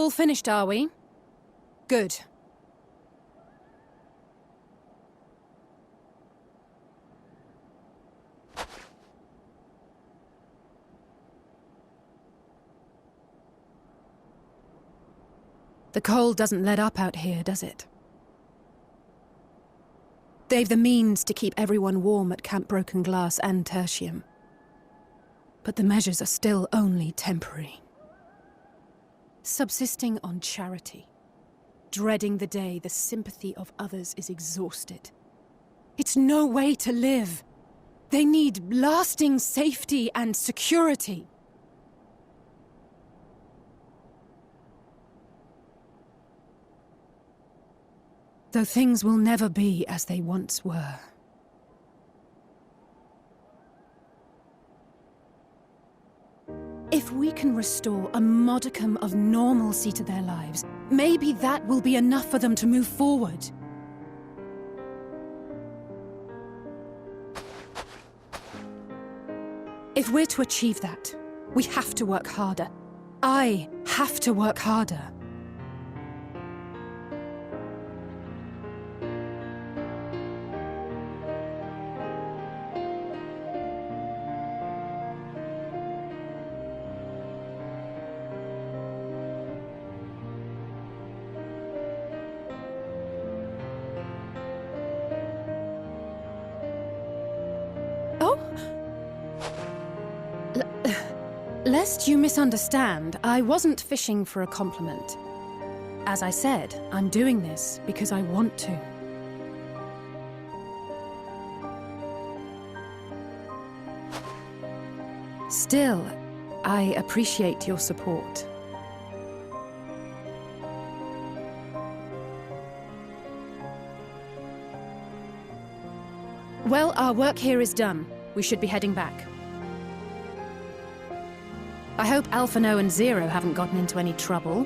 All finished, are we? Good. The cold doesn't let up out here, does it? They've the means to keep everyone warm at Camp Broken Glass and Tertium. But the measures are still only temporary. Subsisting on charity. Dreading the day the sympathy of others is exhausted. It's no way to live. They need lasting safety and security. Though things will never be as they once were. If we can restore a modicum of normalcy to their lives, maybe that will be enough for them to move forward. If we're to achieve that, we have to work harder. I have to work harder. Lest you misunderstand, I wasn't fishing for a compliment. As I said, I'm doing this because I want to. Still, I appreciate your support. Well, our work here is done. We should be heading back. I hope Alphino and Zero haven't gotten into any trouble.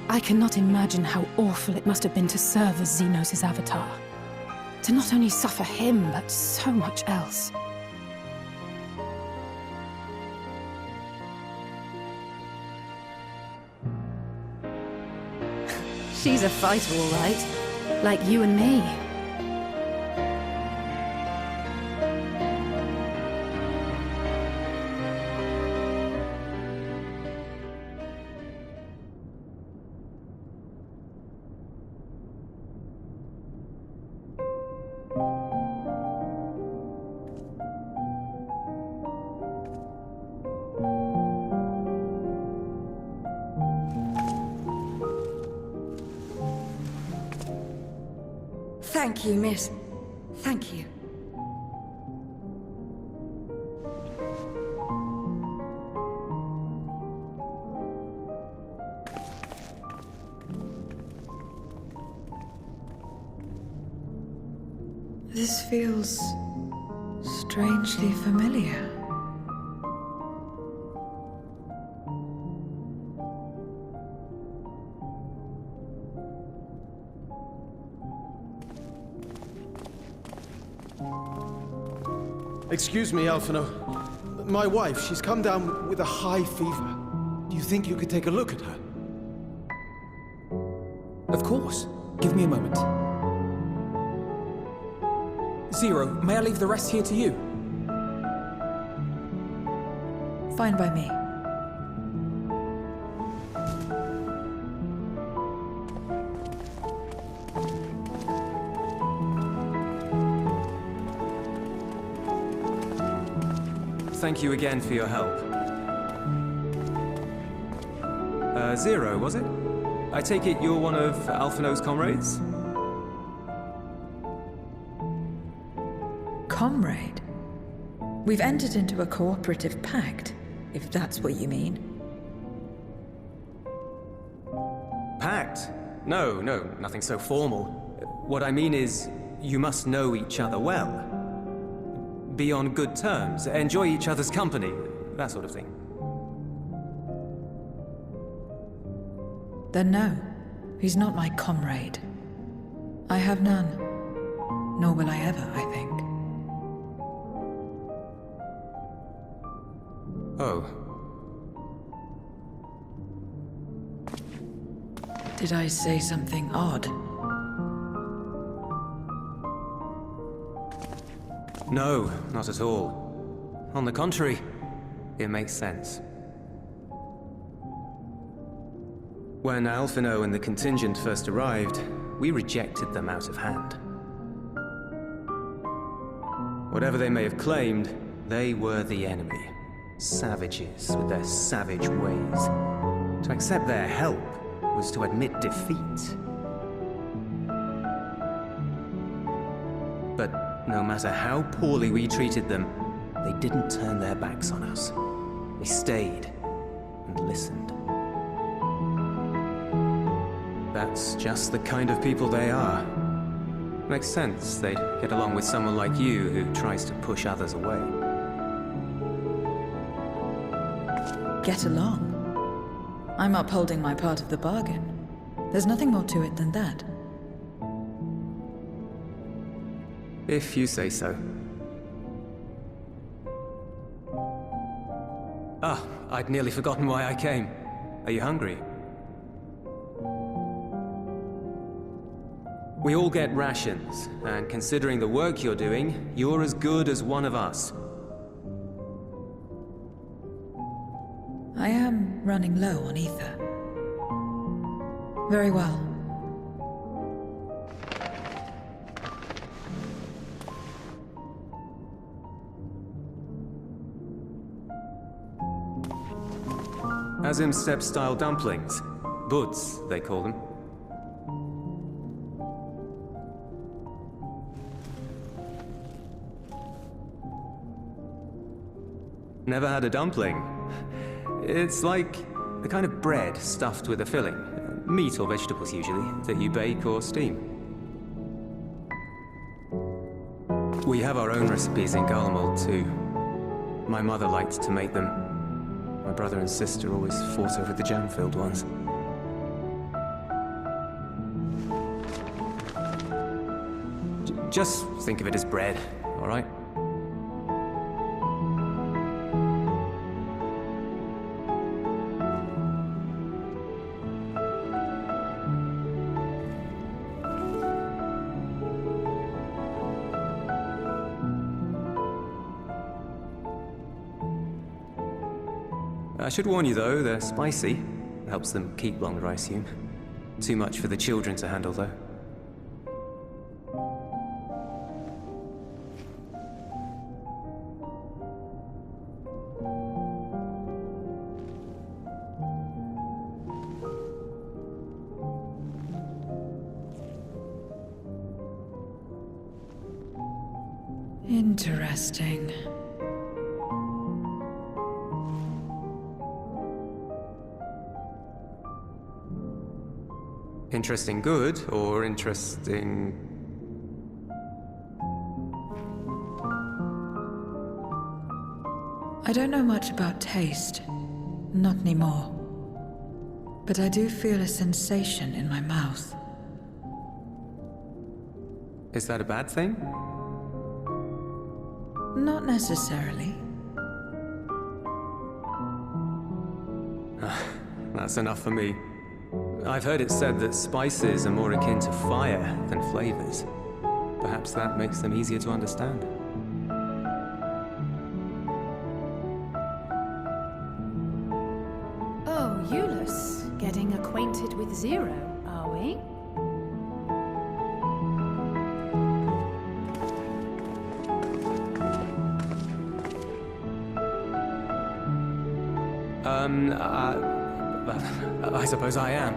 I cannot imagine how awful it must have been to serve as Xenos' avatar. To not only suffer him, but so much else. She's a fighter, all right. Like you and me. Thank you, miss. Thank you. This feels strangely familiar. Excuse me, Alphino. My wife, she's come down with a high fever. Do you think you could take a look at her? Of course. Give me a moment. Zero, may I leave the rest here to you? Fine by me. Thank you again for your help. Zero, was it? I take it you're one of Alphino's comrades? Comrade? We've entered into a cooperative pact, if that's what you mean. Pact? No, nothing so formal. What I mean is, you must know each other well. Be on good terms, enjoy each other's company, that sort of thing. Then no, he's not my comrade. I have none. Nor will I ever, I think. Oh. Did I say something odd? No, not at all. On the contrary, it makes sense. When Alphino and the contingent first arrived, we rejected them out of hand. Whatever they may have claimed, they were the enemy. Savages with their savage ways. To accept their help was to admit defeat. But no matter how poorly we treated them, they didn't turn their backs on us. They stayed and listened. That's just the kind of people they are. Makes sense they'd get along with someone like you who tries to push others away. Get along? I'm upholding my part of the bargain. There's nothing more to it than that. If you say so. Ah, I'd nearly forgotten why I came. Are you hungry? We all get rations, and considering the work you're doing, you're as good as one of us. I am running low on ether. Very well. Azim steppe-style dumplings. Buds, they call them. Never had a dumpling? It's like the kind of bread stuffed with a filling, meat or vegetables usually, that you bake or steam. We have our own recipes in Garlemald too. My mother liked to make them. My brother and sister always fought over the jam-filled ones. Just think of it as bread, all right? I should warn you though, they're spicy. Helps them keep longer, I assume. Too much for the children to handle though. Interesting. Interesting good, or interesting... I don't know much about taste. Not anymore. But I do feel a sensation in my mouth. Is that a bad thing? Not necessarily. That's enough for me. I've heard it said that spices are more akin to fire than flavors. Perhaps that makes them easier to understand. Oh, Euless, getting acquainted with Zero, are we? I suppose I am.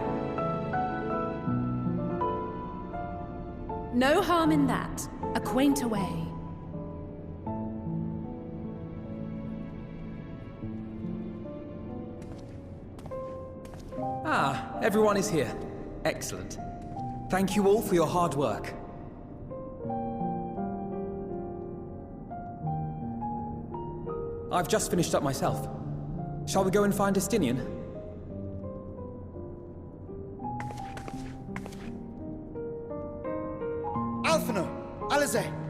No harm in that. Acquaint away. Ah, everyone is here. Excellent. Thank you all for your hard work. I've just finished up myself. Shall we go and find Estinian? Alphino! Alize!